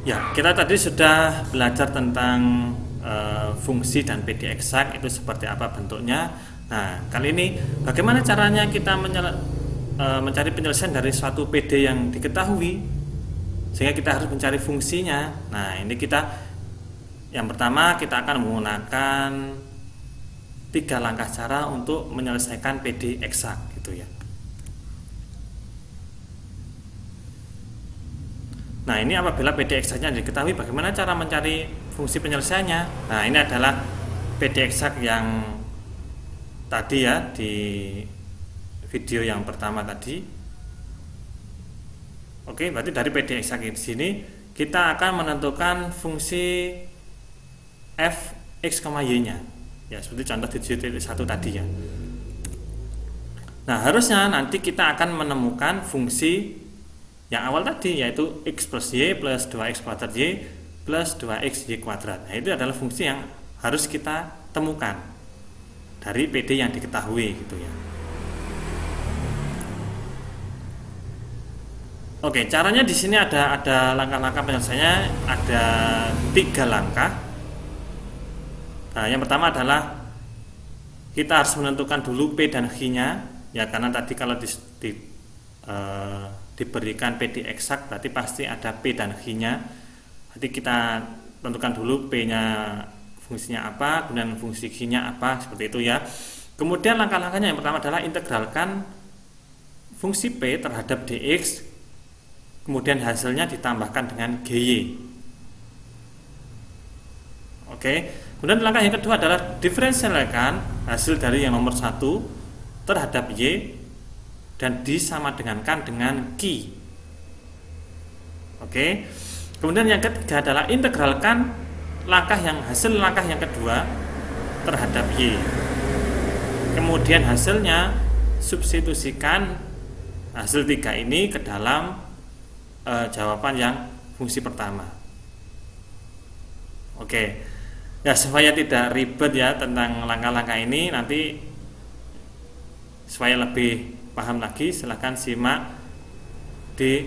Ya, kita tadi sudah belajar tentang fungsi dan PD eksak itu seperti apa bentuknya. Nah, kali ini bagaimana caranya kita mencari penyelesaian dari suatu PD yang diketahui sehingga kita harus mencari fungsinya. Nah, ini kita yang pertama kita akan menggunakan 3 langkah cara untuk menyelesaikan PD eksak gitu ya. Nah, ini apabila PD eksaknya diketahui, bagaimana cara mencari fungsi penyelesaiannya? Nah, ini adalah PD eksak yang tadi ya di video yang pertama tadi. Oke, berarti dari PD eksak di sini kita akan menentukan fungsi f x, y-nya. Ya, seperti contoh di 7.1 tadi ya. Nah, harusnya nanti kita akan menemukan fungsi yang awal tadi, yaitu x plus y plus 2x kuadrat y plus 2x y kuadrat. Nah, itu adalah fungsi yang harus kita temukan dari PD yang diketahui gitu ya. Oke, caranya di sini ada langkah-langkah penyelesaiannya, ada 3 langkah. Nah, yang pertama adalah kita harus menentukan dulu P dan Q-nya ya, karena tadi kalau diberikan PD eksak berarti pasti ada P dan Q-nya. Nanti kita tentukan dulu P-nya fungsinya apa, kemudian fungsi Q-nya apa, seperti itu ya. Kemudian langkah-langkahnya yang pertama adalah integralkan fungsi P terhadap dx, kemudian hasilnya ditambahkan dengan GY. Oke. Kemudian langkah yang kedua adalah diferensialkan hasil dari yang nomor 1 terhadap Y dan disama dengankan dengan Q. Oke. Kemudian yang ketiga adalah integralkan hasil langkah yang kedua terhadap Y. Kemudian hasilnya substitusikan hasil 3 ini ke dalam jawaban yang fungsi pertama. Oke. Ya, supaya tidak ribet ya tentang langkah-langkah ini, nanti supaya lebih paham lagi silahkan simak di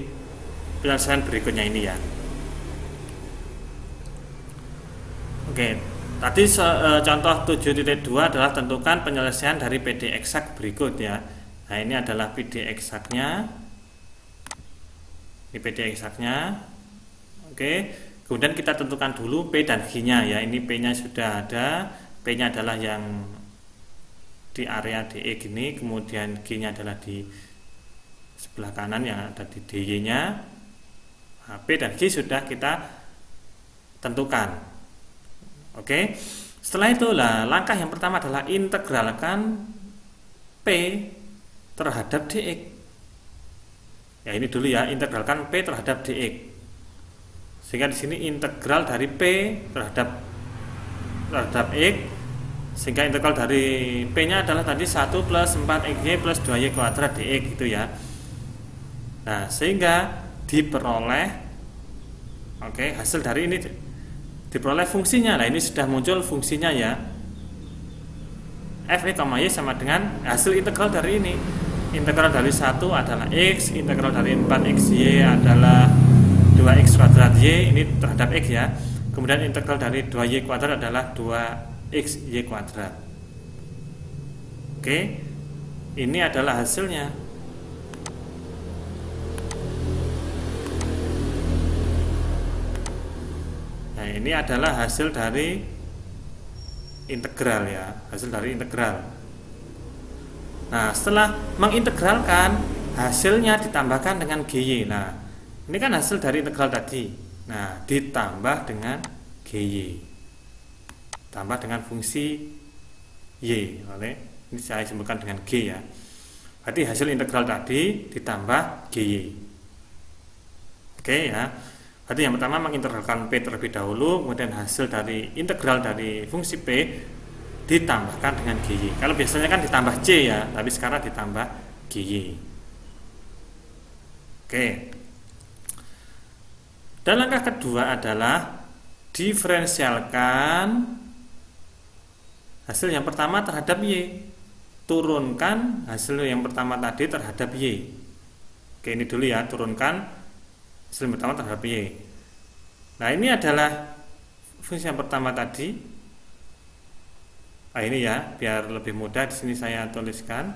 penjelasan berikutnya ini ya. Oke, tadi contoh 7.2 adalah tentukan penyelesaian dari PD eksak berikut ya. Nah, ini adalah PD eksaknya. Ini PD eksaknya. Oke, kemudian kita tentukan dulu P dan Q-nya ya. Ini P-nya sudah ada. P-nya adalah yang di area DE gini, kemudian Q-nya adalah di sebelah kanan yang ada di DY-nya. Nah, P dan Q sudah kita tentukan. Oke. Setelah itu langkah yang pertama adalah integralkan P terhadap dx. Ya, ini dulu ya, integralkan P terhadap dx. Sehingga di sini integral dari P terhadap X, sehingga integral dari P-nya adalah tadi 1 plus 4xy plus 2y kuadrat dx gitu ya. Nah, sehingga diperoleh hasil dari ini diperoleh fungsinya. Nah, ini sudah muncul fungsinya ya. F, y sama dengan hasil integral dari ini. Integral dari 1 adalah x, integral dari 4xy adalah 2x kuadrat y, ini terhadap x ya. Kemudian integral dari 2y kuadrat adalah 2xy kuadrat. Oke. Ini adalah hasilnya. Nah, ini adalah hasil dari integral ya, hasil dari integral. Nah, setelah mengintegralkan, hasilnya ditambahkan dengan GY. Nah, ini kan hasil dari integral tadi. Nah, ditambah dengan GY. Tambah dengan fungsi Y. Ini saya simpulkan dengan G ya. Berarti hasil integral tadi ditambah GY. Oke ya. Berarti yang pertama mengintegralkan P terlebih dahulu, kemudian hasil dari integral dari fungsi P ditambahkan dengan GY. Kalau biasanya kan ditambah C ya, tapi sekarang ditambah GY. Oke. Dan langkah kedua adalah diferensialkan hasil yang pertama terhadap Y. Turunkan hasil yang pertama tadi terhadap Y. Oke, ini dulu ya, turunkan hasil yang pertama terhadap Y. Nah, ini adalah fungsi yang pertama tadi. Nah, ini ya, biar lebih mudah di sini saya tuliskan.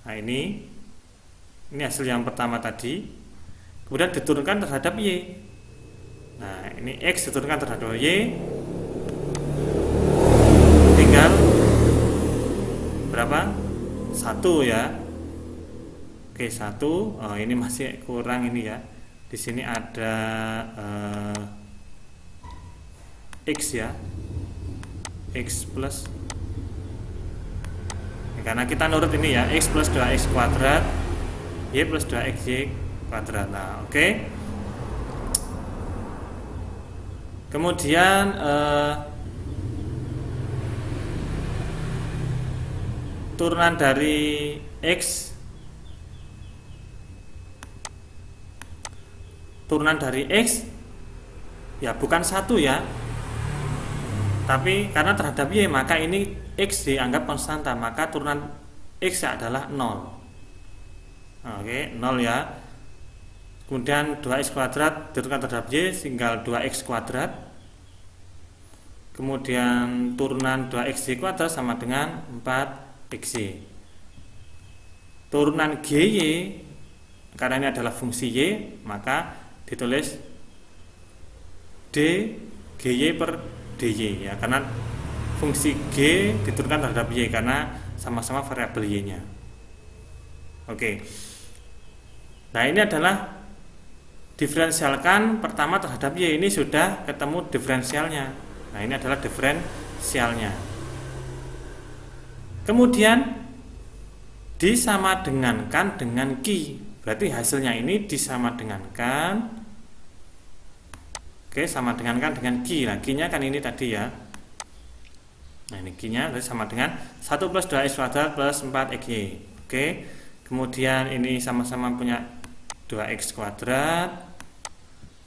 Nah, ini hasil yang pertama tadi. Kemudian diturunkan terhadap Y. Nah, ini X diturunkan terhadap Y. Tinggal berapa? 1 ya. Oke, 1. Oh, ini masih kurang ini ya. Di sini ada X ya, X plus, karena kita nurut ini ya, X plus 2X kuadrat Y plus 2XY kuadrat. Nah, oke. Kemudian turunan dari X, ya bukan 1 ya, tapi karena terhadap Y maka ini X dianggap konstanta, maka turunan X adalah 0. Oke, 0 ya. Kemudian 2X kuadrat diturunkan terhadap Y tinggal 2X kuadrat. Kemudian turunan 2XY kuadrat sama dengan 4XY. Turunan GY, karena ini adalah fungsi Y, maka ditulis D GY per DY ya, karena fungsi G diturunkan terhadap Y karena sama-sama variabel Y nya. Oke. Nah, ini adalah diferensialkan pertama terhadap Y, ini sudah ketemu diferensialnya. Nah, ini adalah diferensialnya. Kemudian disamadengankan dengan Q. Berarti hasilnya ini disamadengankan. Oke, sama dengankan dengan Q. Nah, Q-nya kan ini tadi ya. Nah, ini Q-nya sama dengan 1 plus 2X kuadrat plus 4XY. Oke. Kemudian ini sama-sama punya 2X kuadrat.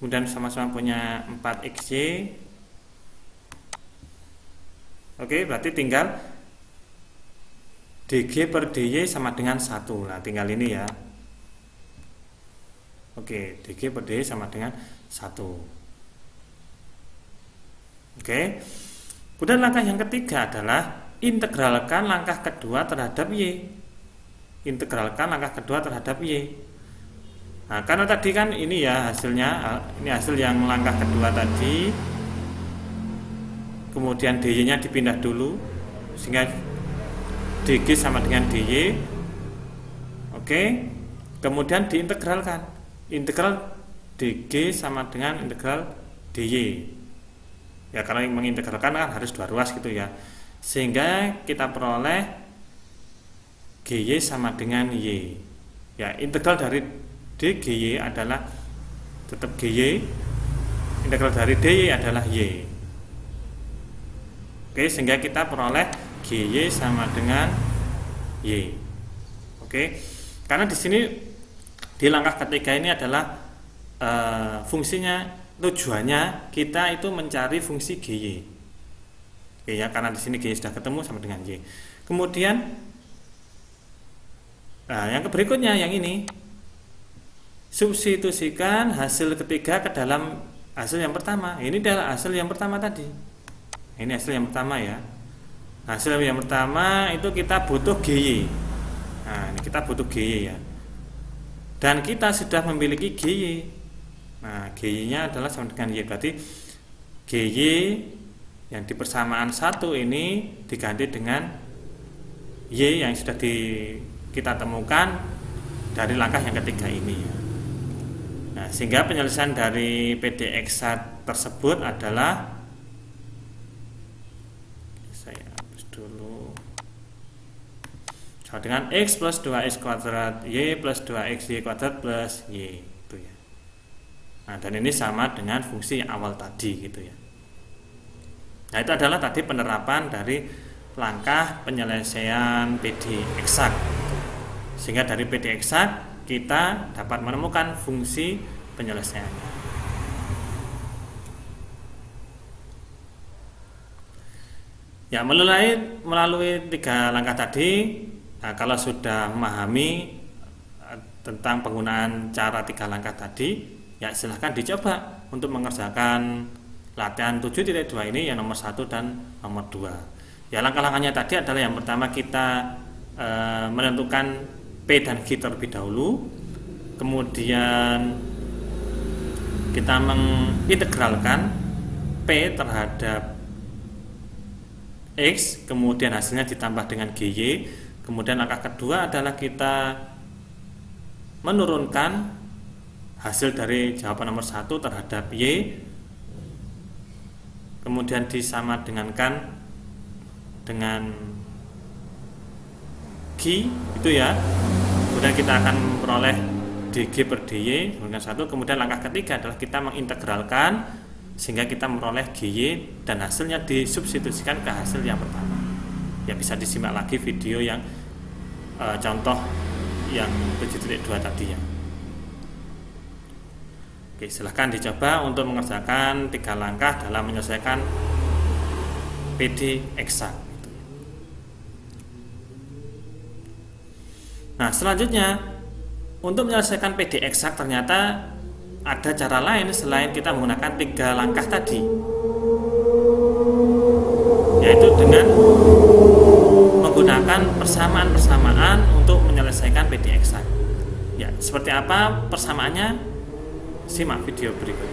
Kemudian sama-sama punya 4XY. Oke, berarti tinggal DG per DY sama dengan 1. Nah, tinggal ini ya. Oke, DG per DY sama dengan 1. Oke. Kemudian langkah yang ketiga adalah integralkan langkah kedua terhadap Y. Integralkan langkah kedua terhadap Y. Nah, karena tadi kan ini ya hasilnya, ini hasil yang langkah kedua tadi. Kemudian DY-nya dipindah dulu sehingga DG sama dengan DY. Oke. Kemudian diintegralkan. Integral DG sama dengan integral DY. Ya, karena mengintegralkan kan harus 2 ruas gitu ya. Sehingga kita peroleh GY sama dengan Y. Ya, integral dari DGY adalah tetap GY. Integral dari DY adalah Y. Oke, sehingga kita peroleh GY sama dengan Y. Oke. Karena di sini di langkah ketiga ini adalah fungsinya, tujuannya kita itu mencari fungsi GY. Oke ya, karena di sini GY sudah ketemu sama dengan Y. Kemudian yang berikutnya yang ini, substitusikan hasil ketiga ke dalam hasil yang pertama. Ini adalah hasil yang pertama tadi. Ini hasil yang pertama ya. Hasil yang pertama itu kita butuh GY. Nah, ini kita butuh GY ya. Dan kita sudah memiliki GY. Nah, GY-nya adalah sama dengan Y. Berarti GY yang di persamaan 1 ini diganti dengan Y yang sudah kita temukan dari langkah yang ketiga ini. Nah, sehingga penyelesaian dari PDX tersebut adalah, saya hapus dulu, sama dengan X plus 2X kuadrat Y plus 2XY kuadrat plus Y gitu ya. Nah, dan ini sama dengan fungsi awal tadi gitu ya. Nah, itu adalah tadi penerapan dari langkah penyelesaian PD eksak. Sehingga dari PD eksak kita dapat menemukan fungsi penyelesaiannya. Ya, melalui 3 langkah tadi, nah, kalau sudah memahami tentang penggunaan cara 3 langkah tadi, ya silahkan dicoba. untuk mengerjakan latihan 7.2 ini yang nomor 1 dan nomor 2. Ya, langkah-langkahnya tadi adalah yang pertama kita menentukan P dan Q terlebih dahulu, kemudian kita mengintegralkan P terhadap X, kemudian hasilnya ditambah dengan GY. Kemudian langkah kedua adalah kita menurunkan hasil dari jawaban nomor 1 terhadap Y, kemudian disamadengangkan dengan Q itu ya. Kemudian kita akan memperoleh DG per DY dengan 1. Kemudian langkah ketiga adalah kita mengintegralkan sehingga kita memperoleh GY dan hasilnya disubstitusikan ke hasil yang pertama. Ya, bisa disimak lagi video yang contoh yang 7.2 tadi ya. Oke, silahkan dicoba untuk mengerjakan 3 langkah dalam menyelesaikan PD eksak. Nah, selanjutnya untuk menyelesaikan PD eksak ternyata ada cara lain selain kita menggunakan 3 langkah tadi, yaitu dengan menggunakan persamaan-persamaan untuk menyelesaikan PD eksak. Ya, seperti apa persamaannya? Simak video berikut.